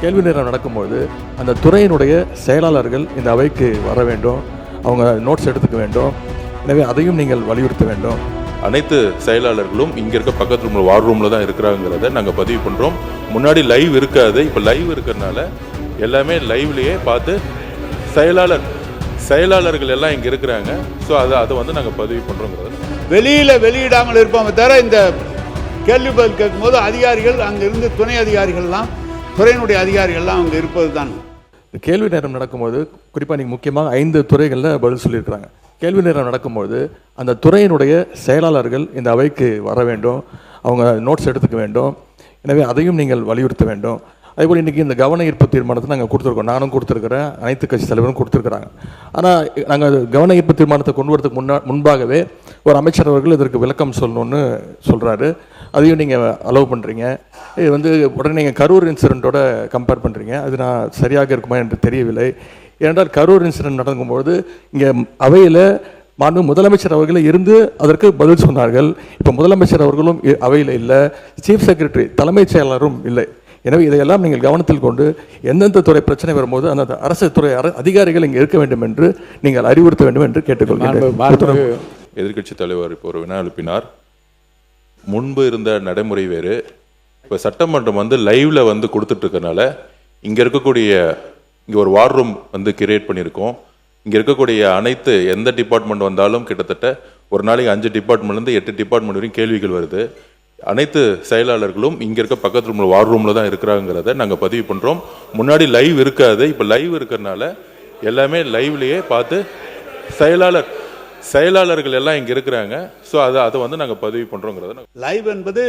கேள்வி நேரம் நடக்கும்பொழுது அந்த துறையினுடைய செயலாளர்கள் இந்த அவைக்கு வர வேண்டும், அவங்க நோட்ஸ் எடுத்துக்க வேண்டும். எனவே அதையும் நீங்கள் வலியுறுத்த வேண்டும். அனைத்து செயலாளர்களும் இங்கே இருக்க பக்கத்து ரூமில் வார் ரூமில் தான் இருக்கிறாங்கிறத நாங்கள் பதிவு பண்ணுறோம். முன்னாடி லைவ் இருக்காது, இப்போ லைவ் இருக்கிறதுனால எல்லாமே லைவ்லேயே பார்த்து செயலாளர்கள் எல்லாம் இங்கே இருக்கிறாங்க. ஸோ அதை வந்து நாங்கள் பதிவு பண்ணுறோங்கிறத வெளியில் வெளியிடாமல் இருப்போமே தவிர இந்த கேள்வி பதில் கேட்கும்போது அதிகாரிகள் அங்கிருந்து துணை அதிகாரிகள்லாம் துறையினுடைய அதிகாரிகள்லாம் அங்கே இருப்பது தான். கேள்வி நேரம் நடக்கும்போது குறிப்பாக நீங்கள் முக்கியமாக 5 துறைகளில் பதில் சொல்லியிருக்கிறாங்க. கேள்வி நேரம் நடக்கும்போது அந்த துறையினுடைய செயலாளர்கள் இந்த அவைக்கு வர வேண்டும், அவங்க நோட்ஸ் எடுத்துக்க வேண்டும். எனவே அதையும் நீங்கள் வலியுறுத்த வேண்டும். அதேபோல் இன்றைக்கி இந்த கவன ஈர்ப்பு தீர்மானத்தை நாங்கள் கொடுத்துருக்கோம், நானும் கொடுத்துருக்கிறேன், அனைத்து கட்சி தலைவரும் கொடுத்துருக்குறாங்க. ஆனால் நாங்கள் கவன ஈர்ப்பு தீர்மானத்தை கொண்டு வரதுக்கு முன்பாகவே ஒரு அமைச்சர் அவர்கள் இதற்கு விளக்கம் சொல்லணும்னு சொல்கிறாரு. அதையும் நீங்கள் அலோவ் பண்ணுறீங்க. இது வந்து உடனே நீங்கள் கரூர் இன்சிடெண்ட்டோட கம்பேர் பண்ணுறீங்க. அது நான் சரியாக இருக்குமா என்று தெரியவில்லை. ஏனென்றால் கரூர் இன்சிடெண்ட் நடக்கும்பொழுது இங்கே அவையில் மாண்பு முதலமைச்சர் அவர்களே இருந்து அதற்கு பதில் சொன்னார்கள். இப்போ முதலமைச்சர் அவர்களும் அவையில் இல்லை, சீஃப் செக்ரட்டரி தலைமைச் செயலாளரும் இல்லை. எனவே இதையெல்லாம் நீங்கள் கவனத்தில் கொண்டு எந்தெந்த துறை பிரச்சனை வரும்போது அந்த அரசு துறை அதிகாரிகள் இங்கே இருக்க வேண்டும் என்று நீங்கள் அறிவுறுத்த வேண்டும் என்று கேட்டுக்கொள்கிறேன். எதிர்க்கட்சி தலைவர் இப்போ ஒரு வினா எழுப்பினார். முன்பு இருந்த நடைமுறை வேறு, இப்போ சட்டமன்றம் வந்து லைவ்ல வந்து கொடுத்துட்டு இருக்கனால இங்கே இருக்கக்கூடிய இங்கே ஒரு வார் ரூம் வந்து கிரியேட் பண்ணியிருக்கோம். இங்கே இருக்கக்கூடிய அனைத்து எந்த டிபார்ட்மெண்ட் வந்தாலும் கிட்டத்தட்ட ஒரு நாளைக்கு 5 டிபார்ட்மெண்ட்லேருந்து 8 டிபார்ட்மெண்ட் வரைக்கும் கேள்விகள் வருது. அனைத்து செயலாளர்களும் இங்கே இருக்க பக்கத்து ரூமில் வார் ரூமில் தான் இருக்கிறாங்கிறத நாங்கள் பதிவு பண்ணுறோம். முன்னாடி லைவ் இருக்காது, இப்போ லைவ் இருக்கிறதுனால எல்லாமே லைவ்லேயே பார்த்து செயலாளர்கள் எல்லாம் இங்கே இருக்கிறாங்க. ஸோ அதை வந்து நாங்கள் பதிவு பண்ணுறோங்கிறத. லைவ் என்பது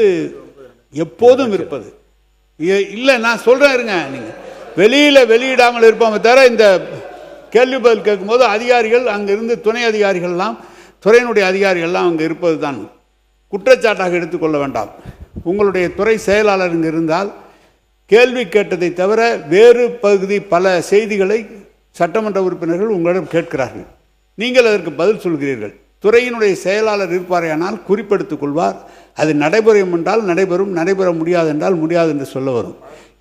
எப்போதும் இருப்பது இல்லை. நான் சொல்கிறேன் இருங்க, நீங்கள் வெளியில் வெளியிடாமல் இருப்போமே தவிர இந்த கேள்வி பதில் கேட்கும்போது அதிகாரிகள் அங்கிருந்து துணை அதிகாரிகள்லாம் துறையினுடைய அதிகாரிகள்லாம் அங்கே இருப்பது தான் குற்றச்சாட்டாக எடுத்துக்கொள்ள வேண்டாம். உங்களுடைய துறை செயலாளர் இங்கே இருந்தால் கேள்வி கேட்டதை தவிர வேறு பகுதி பல செய்திகளை சட்டமன்ற உறுப்பினர்கள் உங்களிடம் கேட்கிறார்கள். நீங்கள் அதற்கு பதில் சொல்கிறீர்கள். துறையினுடைய செயலாளர் இருப்பாரையானால் குறிப்பெடுத்துக் கொள்வார். அது நடைபெறும் என்றால் நடைபெறும், நடைபெற முடியாது என்றால் முடியாது என்று சொல்ல வரும்.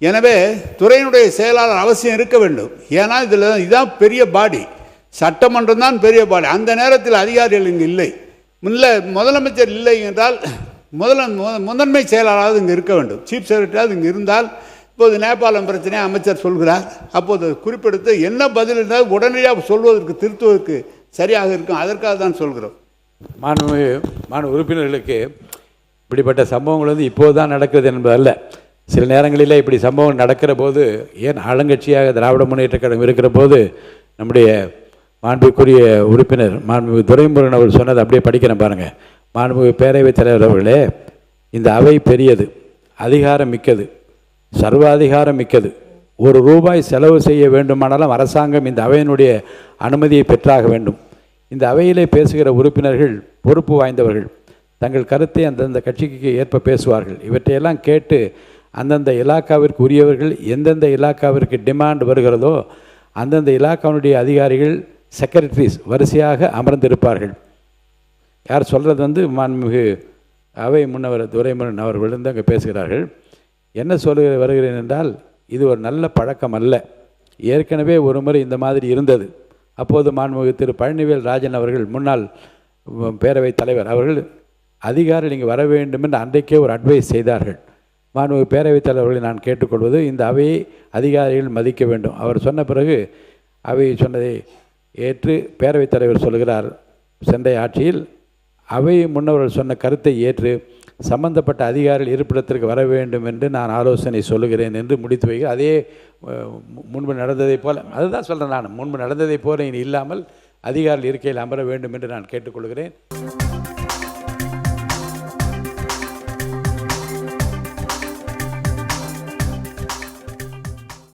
எனவே துறையினுடைய செயலாளர் அவசியம் இருக்க வேண்டும். ஏன்னா இதுதான் பெரிய பாடி, சட்டமன்றம் தான் பெரிய பாடி. அந்த நேரத்தில் அதிகாரிகள் இங்கு இல்லை, முதலமைச்சர் இல்லை என்றால் முதன்மை செயலாளராக இங்கே இருக்க வேண்டும். சீஃப் செக்ரட்டரியாவது இங்கே இருந்தால், இப்போது நேபாளம் பிரச்சனையை அமைச்சர் சொல்கிறார், அப்போது குறிப்பெடுத்து என்ன பதில் இருந்தால் உடனடியாக சொல்வதற்கு திருத்துவதற்கு சரியாக இருக்கும். அதற்காக தான் சொல்கிறோம். மாண்பு உறுப்பினர்களுக்கு இப்படிப்பட்ட சம்பவங்கள் வந்து இப்போது தான் நடக்குது என்பதல்ல. சில நேரங்களில் இப்படி சம்பவம் நடக்கிற போது, ஏன் ஆளுங்கட்சியாக திராவிட முன்னேற்ற கழகம் இருக்கிற போது நம்முடைய மாண்புக்குரிய உறுப்பினர் மாண்பு துரைமுருகன் அவர் சொன்னது அப்படியே படிக்கிறேன் பாருங்கள். மாண்பு பேரவைத் தலைவர் அவர்களே, இந்த அவை பெரியது, அதிகாரம் மிக்கது, சர்வாதிகாரம் மிக்கது. ₹1 செலவு செய்ய வேண்டுமானாலும் அரசாங்கம் இந்த அவையினுடைய அனுமதியை பெற்றாக வேண்டும். இந்த அவையிலே பேசுகிற உறுப்பினர்கள் பொறுப்பு வாய்ந்தவர்கள், தங்கள் கருத்தை அந்தந்த கட்சிக்கு ஏற்ப பேசுவார்கள். இவற்றையெல்லாம் கேட்டு அந்தந்த இலாக்காவிற்கு உரியவர்கள் எந்தெந்த இலாக்காவிற்கு டிமாண்ட் வருகிறதோ அந்தந்த இலாக்காவினுடைய அதிகாரிகள் செக்ரட்டரிஸ் வரிசையாக அமர்ந்திருப்பார்கள். யார் சொல்கிறது வந்து மாண்புமிகு அவை முன்னவர் துரைமுருகன் அவர்கள் அங்கே பேசுகிறார்கள். என்ன சொல்ல வருகிறேன் என்றால், இது ஒரு நல்ல பழக்கம் அல்ல. ஏற்கனவே ஒரு முறை இந்த மாதிரி இருந்தது. அப்போது மாண்புமிகு திரு பழனிவேல் ராஜன் அவர்கள், முன்னாள் பேரவைத் தலைவர் அவர்கள், அதிகாரிகள் இங்கே வர வேண்டும் என்று அன்றைக்கே ஒரு அட்வைஸ் செய்தார்கள். மாண்புமிகு பேரவைத் தலைவர்களை நான் கேட்டுக்கொள்வது, இந்த அவையை அதிகாரிகள் மதிக்க வேண்டும். அவர் சொன்ன பிறகு அவை சொன்னதை ஏற்று பேரவைத் தலைவர் சொல்கிறார், சென்ற ஆட்சியில் அவை முன்னவர்கள் சொன்ன கருத்தை ஏற்று சம்பந்தப்பட்ட அதிகாரிகள் இருப்பிடத்திற்கு வர வேண்டும் என்று நான் ஆலோசனை சொல்லுகிறேன் என்று முடித்து வைக்க, அதே முன்பு நடந்ததை போல, அதுதான் சொல்கிறேன் நான், முன்பு நடந்ததை போல இனி இல்லாமல் அதிகாரிகள் இருக்கையில் அமர வேண்டும் என்று நான் கேட்டுக்கொள்கிறேன்.